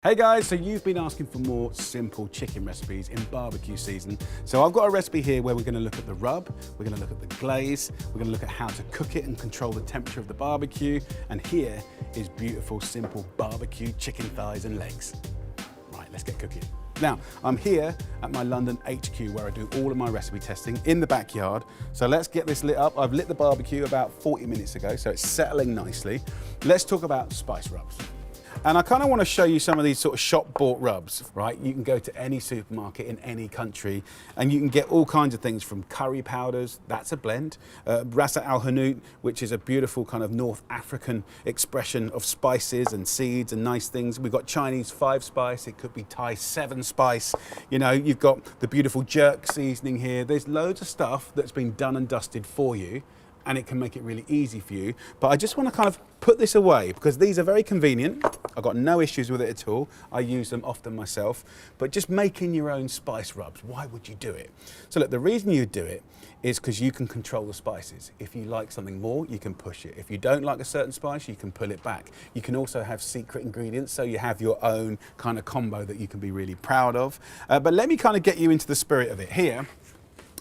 Hey guys, so you've been asking for more simple chicken recipes in barbecue season. So I've got a recipe here where we're going to look at the rub, we're going to look at the glaze, we're going to look at how to cook it and control the temperature of the barbecue. And here is beautiful, simple barbecue chicken thighs and legs. Right, let's get cooking. Now, I'm here at my London HQ where I do all of my recipe testing in the backyard. So let's get this lit up. I've lit the barbecue about 40 minutes ago, so it's settling nicely. Let's talk about spice rubs. And I kind of want to show you some of these sort of shop-bought rubs, right? You can go to any supermarket in any country and you can get all kinds of things from curry powders, that's a blend, ras al hanout, which is a beautiful kind of North African expression of spices and seeds and nice things. We've got Chinese 5-spice, it could be Thai 7-spice. You know, you've got the beautiful jerk seasoning here. There's loads of stuff that's been done and dusted for you, and it can make it really easy for you. But I just want to kind of put this away because these are very convenient. I've got no issues with it at all. I use them often myself. But just making your own spice rubs, why would you do it? So look, the reason you do it is because you can control the spices. If you like something more, you can push it. If you don't like a certain spice, you can pull it back. You can also have secret ingredients, so you have your own kind of combo that you can be really proud of. But let me kind of get you into the spirit of it. Here,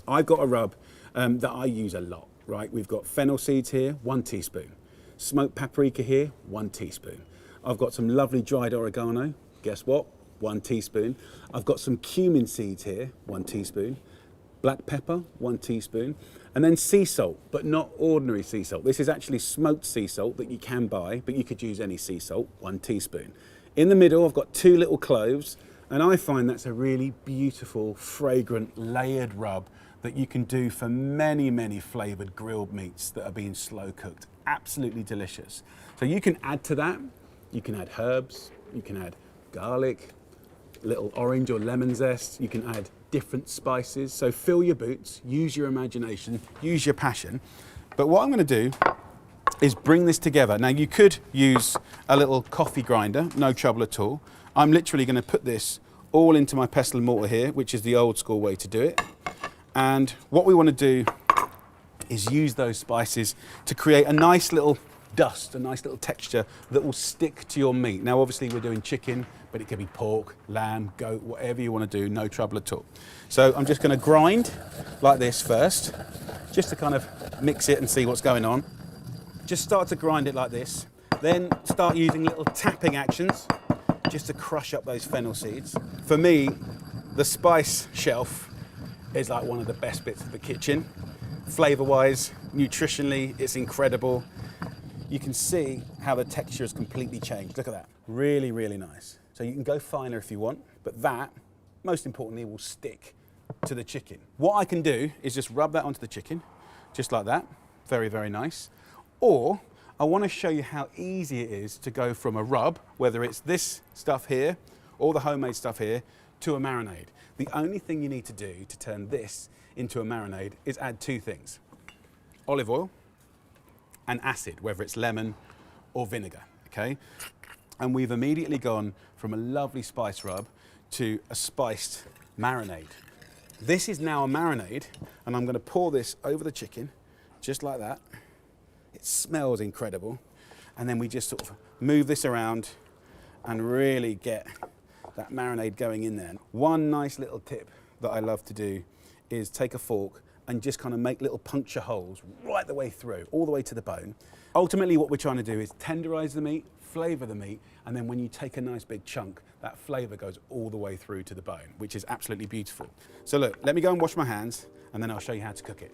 I've got a rub that I use a lot. Right, we've got fennel seeds here, 1 teaspoon. Smoked paprika here, 1 teaspoon. I've got some lovely dried oregano, guess what? 1 teaspoon. I've got some cumin seeds here, 1 teaspoon. Black pepper, 1 teaspoon. And then sea salt, but not ordinary sea salt. This is actually smoked sea salt that you can buy, but you could use any sea salt, 1 teaspoon. In the middle, I've got 2 little cloves, and I find that's a really beautiful, fragrant, layered rub that you can do for many, many flavored grilled meats that are being slow cooked. Absolutely delicious. So you can add to that, you can add herbs, you can add garlic, little orange or lemon zest, you can add different spices. So fill your boots, use your imagination, use your passion. But what I'm going to do is bring this together. Now you could use a little coffee grinder, no trouble at all. I'm literally going to put this all into my pestle and mortar here, which is the old school way to do it. And what we want to do is use those spices to create a nice little dust, a nice little texture that will stick to your meat. Now, obviously we're doing chicken, but it could be pork, lamb, goat, whatever you want to do, no trouble at all. So I'm just going to grind like this first, just to kind of mix it and see what's going on. Just start to grind it like this, then start using little tapping actions just to crush up those fennel seeds. For me, the spice shelf is like one of the best bits of the kitchen. Flavor-wise, nutritionally, it's incredible. You can see how the texture has completely changed. Look at that, really, really nice. So you can go finer if you want, but that, most importantly, will stick to the chicken. What I can do is just rub that onto the chicken, just like that. Very, very nice. Or I want to show you how easy it is to go from a rub, whether it's this stuff here or the homemade stuff here, to a marinade. The only thing you need to do to turn this into a marinade is add 2 things. Olive oil and acid, whether it's lemon or vinegar, okay? And we've immediately gone from a lovely spice rub to a spiced marinade. This is now a marinade, and I'm gonna pour this over the chicken, just like that. It smells incredible. And then we just sort of move this around and really get that marinade going in there. One nice little tip that I love to do is take a fork and just kind of make little puncture holes right the way through, all the way to the bone. Ultimately, what we're trying to do is tenderize the meat, flavor the meat, and then when you take a nice big chunk, that flavor goes all the way through to the bone, which is absolutely beautiful. So look, let me go and wash my hands, and then I'll show you how to cook it.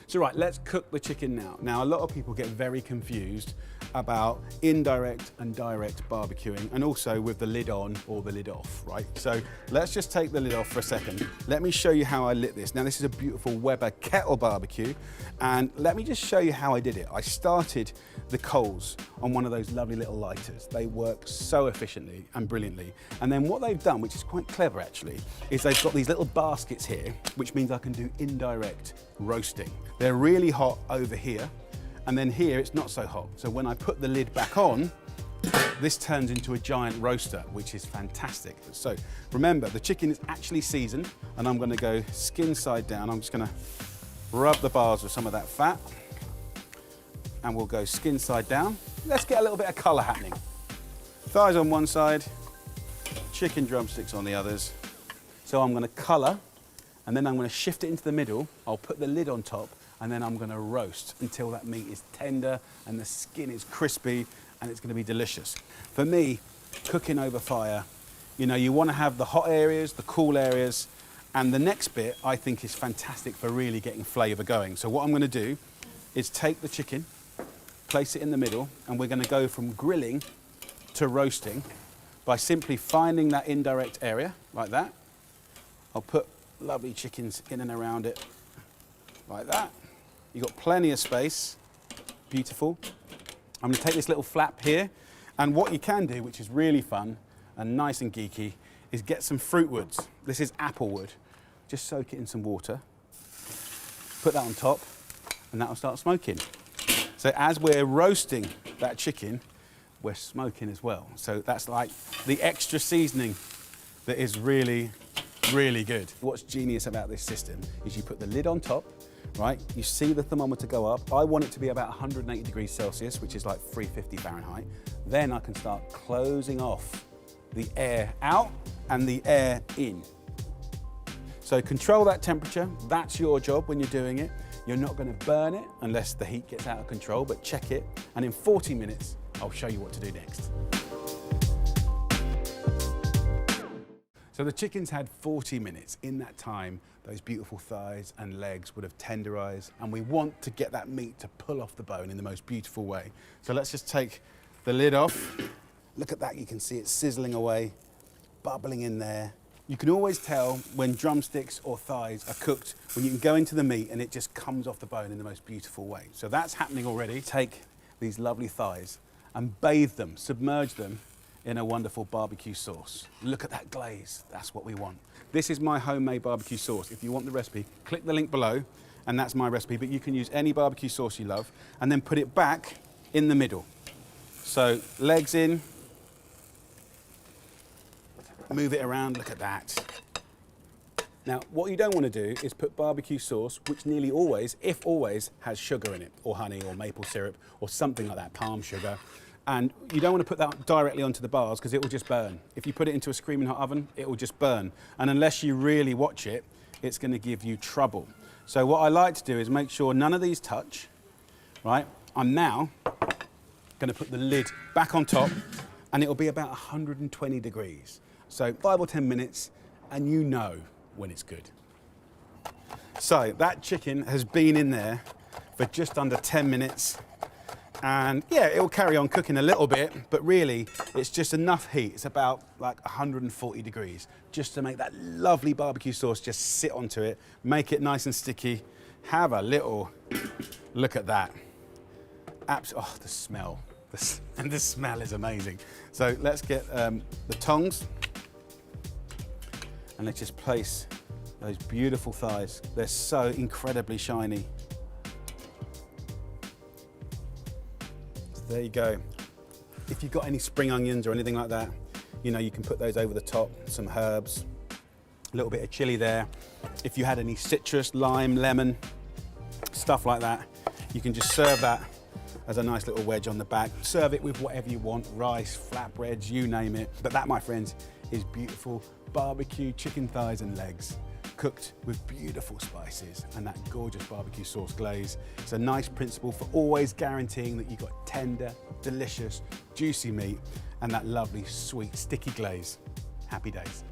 So right, let's cook the chicken now. Now, a lot of people get very confused about indirect and direct barbecuing, and also with the lid on or the lid off, right? So let's just take the lid off for a second. Let me show you how I lit this. Now, this is a beautiful Weber kettle barbecue, and let me just show you how I did it. I started the coals on one of those lovely little lighters. They work so efficiently and brilliantly. And then what they've done, which is quite clever actually, is they've got these little baskets here, which means I can do indirect roasting. They're really hot over here, and then here it's not so hot. So when I put the lid back on, this turns into a giant roaster, which is fantastic. So remember, the chicken is actually seasoned, and I'm gonna go skin side down. I'm just gonna rub the bars with some of that fat, and we'll go skin side down. Let's get a little bit of color happening. thighs on one side, chicken drumsticks on the others. So I'm gonna colour, and then I'm gonna shift it into the middle. I'll put the lid on top, and then I'm gonna roast until that meat is tender and the skin is crispy, and it's gonna be delicious. For me, cooking over fire, you know, you wanna have the hot areas, the cool areas, and the next bit I think is fantastic for really getting flavour going. So what I'm gonna do is take the chicken, place it in the middle, and we're gonna go from grilling to roasting by simply finding that indirect area, like that. I'll put lovely chickens in and around it, like that. You've got plenty of space, beautiful. I'm gonna take this little flap here, and what you can do, which is really fun and nice and geeky, is get some fruit woods. This is apple wood. Just soak it in some water, put that on top, and that'll start smoking. So as we're roasting that chicken, we're smoking as well. So that's like the extra seasoning that is really, really good. What's genius about this system is you put the lid on top, right? You see the thermometer go up. I want it to be about 180 degrees Celsius, which is like 350 Fahrenheit. Then I can start closing off the air out and the air in. So control that temperature. That's your job when you're doing it. You're not going to burn it unless the heat gets out of control, but check it. And in 40 minutes, I'll show you what to do next. So the chicken's had 40 minutes. In that time, those beautiful thighs and legs would have tenderized, and we want to get that meat to pull off the bone in the most beautiful way. So let's just take the lid off. Look at that, you can see it sizzling away, bubbling in there. You can always tell when drumsticks or thighs are cooked when you can go into the meat and it just comes off the bone in the most beautiful way. So that's happening already. Take these lovely thighs and bathe them, submerge them in a wonderful barbecue sauce. Look at that glaze, that's what we want. This is my homemade barbecue sauce. If you want the recipe, click the link below, and that's my recipe, but you can use any barbecue sauce you love, and then put it back in the middle. So legs in, move it around, look at that. Now, what you don't want to do is put barbecue sauce, which nearly always, if always, has sugar in it, or honey, or maple syrup, or something like that, palm sugar. And you don't want to put that directly onto the bars because it will just burn. If you put it into a screaming hot oven, it will just burn. And unless you really watch it, it's going to give you trouble. So what I like to do is make sure none of these touch, right? I'm now going to put the lid back on top, and it'll be about 120 degrees. So 5 or 10 minutes, and you know when it's good. So that chicken has been in there for just under 10 minutes. And yeah, it will carry on cooking a little bit, but really it's just enough heat. It's about like 140 degrees just to make that lovely barbecue sauce just sit onto it, make it nice and sticky. Have a little look at that. Oh, the smell. And the smell is amazing. So let's get the tongs, and let's just place those beautiful thighs. They're so incredibly shiny. So there you go. If you've got any spring onions or anything like that, you know, you can put those over the top, some herbs, a little bit of chili there. If you had any citrus, lime, lemon, stuff like that, you can just serve that as a nice little wedge on the back. Serve it with whatever you want, rice, flatbreads, you name it. But that, my friends, is beautiful barbecue chicken thighs and legs, cooked with beautiful spices and that gorgeous barbecue sauce glaze. It's a nice principle for always guaranteeing that you've got tender, delicious, juicy meat and that lovely, sweet, sticky glaze. Happy days.